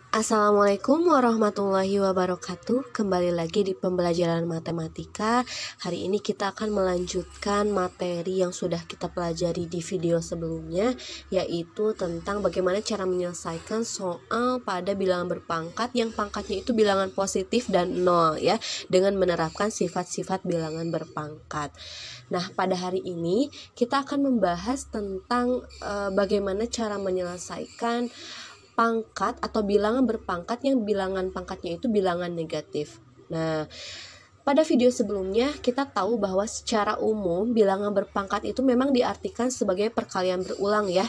Assalamualaikum warahmatullahi wabarakatuh. Kembali lagi di pembelajaran matematika. Hari ini kita akan melanjutkan materi yang sudah kita pelajari di video sebelumnya, yaitu tentang bagaimana cara menyelesaikan soal pada bilangan berpangkat yang pangkatnya itu bilangan positif dan nol ya, dengan menerapkan sifat-sifat bilangan berpangkat. Nah, pada hari ini kita akan membahas tentang bagaimana cara menyelesaikan pangkat atau bilangan berpangkat yang bilangan pangkatnya itu bilangan negatif. Nah, pada video sebelumnya kita tahu bahwa secara umum bilangan berpangkat itu memang diartikan sebagai perkalian berulang ya.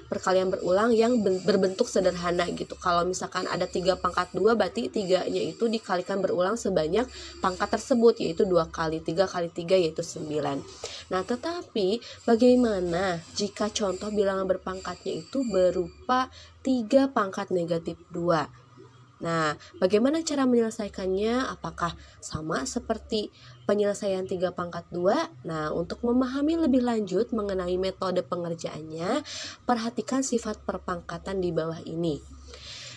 Perkalian berulang yang berbentuk sederhana gitu. Kalau misalkan ada 3 pangkat 2, berarti 3-nya itu dikalikan berulang sebanyak pangkat tersebut, yaitu 2 kali 3 kali 3 yaitu 9. Nah, tetapi bagaimana jika contoh bilangan berpangkatnya itu berupa 3 pangkat negatif 2? Nah, bagaimana cara menyelesaikannya? Apakah sama seperti penyelesaian 3 pangkat 2? Nah, untuk memahami lebih lanjut mengenai metode pengerjaannya, perhatikan sifat perpangkatan di bawah ini.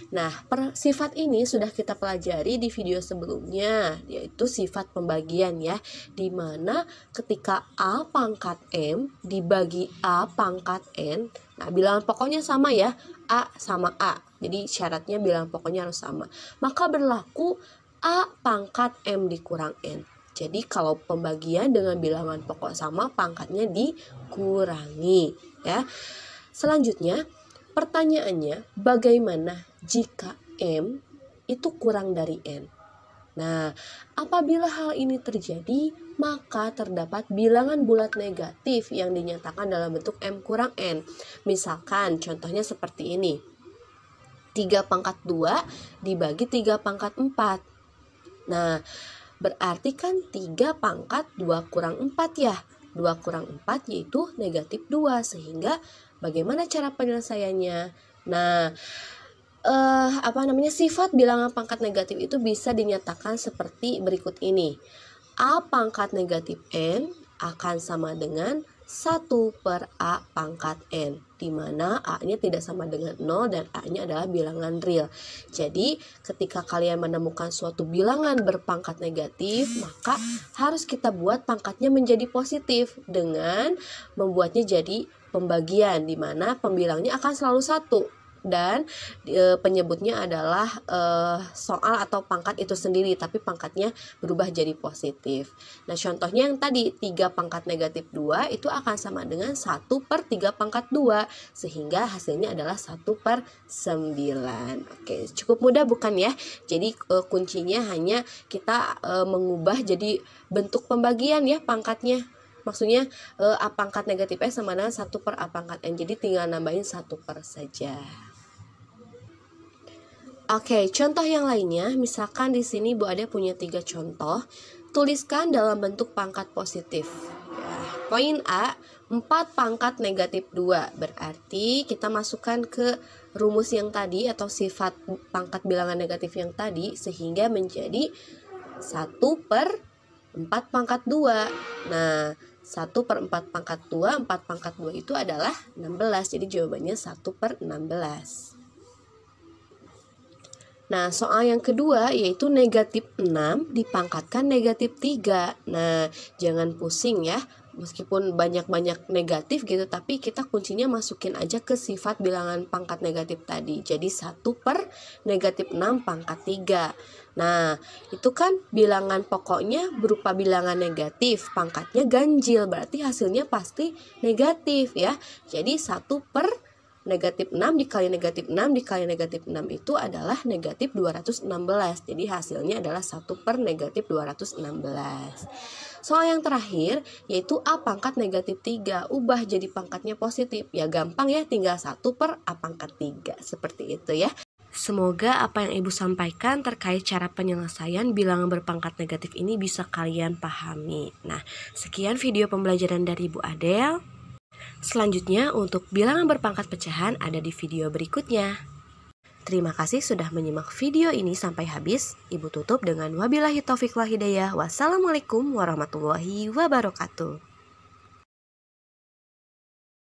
Nah, sifat ini sudah kita pelajari di video sebelumnya, yaitu sifat pembagian ya, dimana ketika A pangkat M dibagi A pangkat N, nah bilangan pokoknya sama ya, A sama A, jadi syaratnya bilangan pokoknya harus sama, maka berlaku A pangkat M dikurang N. Jadi kalau pembagian dengan bilangan pokok sama, pangkatnya dikurangi ya. Selanjutnya, pertanyaannya, bagaimana jika M itu kurang dari N? Nah, apabila hal ini terjadi, maka terdapat bilangan bulat negatif yang dinyatakan dalam bentuk M kurang N. Misalkan contohnya seperti ini. 3 pangkat 2 dibagi 3 pangkat 4. Nah, berarti kan 3 pangkat 2 kurang 4 ya. 2 kurang 4 yaitu negatif 2. Sehingga bagaimana cara penyelesaiannya? Nah, sifat bilangan pangkat negatif itu bisa dinyatakan seperti berikut ini. A pangkat negatif N akan sama dengan 1 per A pangkat N, di mana A-nya tidak sama dengan 0 dan A-nya adalah bilangan real. Jadi ketika kalian menemukan suatu bilangan berpangkat negatif, maka harus kita buat pangkatnya menjadi positif dengan membuatnya jadi pembagian, di mana pembilangnya akan selalu 1. Dan penyebutnya adalah soal atau pangkat itu sendiri, tapi pangkatnya berubah jadi positif. Nah, contohnya yang tadi 3 pangkat negatif 2 itu akan sama dengan 1 per 3 pangkat 2, sehingga hasilnya adalah 1 per 9. Oke, cukup mudah bukan ya? Jadi kuncinya hanya kita mengubah jadi bentuk pembagian ya pangkatnya. Maksudnya A pangkat negatif S sama dengan 1 per A pangkat N. Jadi tinggal nambahin 1 per saja. Oke, contoh yang lainnya, misalkan di sini Bu Ade punya 3 contoh. Tuliskan dalam bentuk pangkat positif. Ya, poin A, 4 pangkat negatif 2. Berarti kita masukkan ke rumus yang tadi atau sifat pangkat bilangan negatif yang tadi, sehingga menjadi 1 per 4 pangkat 2. Nah, 1 per 4 pangkat 2, 4 pangkat 2 itu adalah 16. Jadi jawabannya 1 per 16. Nah, soal yang kedua yaitu negatif 6 dipangkatkan negatif 3. Nah, jangan pusing ya. Meskipun banyak-banyak negatif gitu, tapi kita kuncinya masukin aja ke sifat bilangan pangkat negatif tadi. Jadi 1 per negatif 6 pangkat 3. Nah, itu kan bilangan pokoknya berupa bilangan negatif, pangkatnya ganjil, berarti hasilnya pasti negatif ya. Jadi 1 per negatif 6 dikali negatif 6 dikali negatif 6 itu adalah negatif 216. Jadi hasilnya adalah 1 per negatif 216. Soal yang terakhir yaitu A pangkat negatif 3. Ubah jadi pangkatnya positif. Ya gampang ya, tinggal 1 per A pangkat 3. Seperti itu ya. Semoga apa yang Ibu sampaikan terkait cara penyelesaian bilangan berpangkat negatif ini bisa kalian pahami. Nah, sekian video pembelajaran dari Ibu Adel. Selanjutnya untuk bilangan berpangkat pecahan ada di video berikutnya. Terima kasih sudah menyimak video ini sampai habis. Ibu tutup dengan wabillahi taufiq wal hidayah. Wassalamualaikum warahmatullahi wabarakatuh.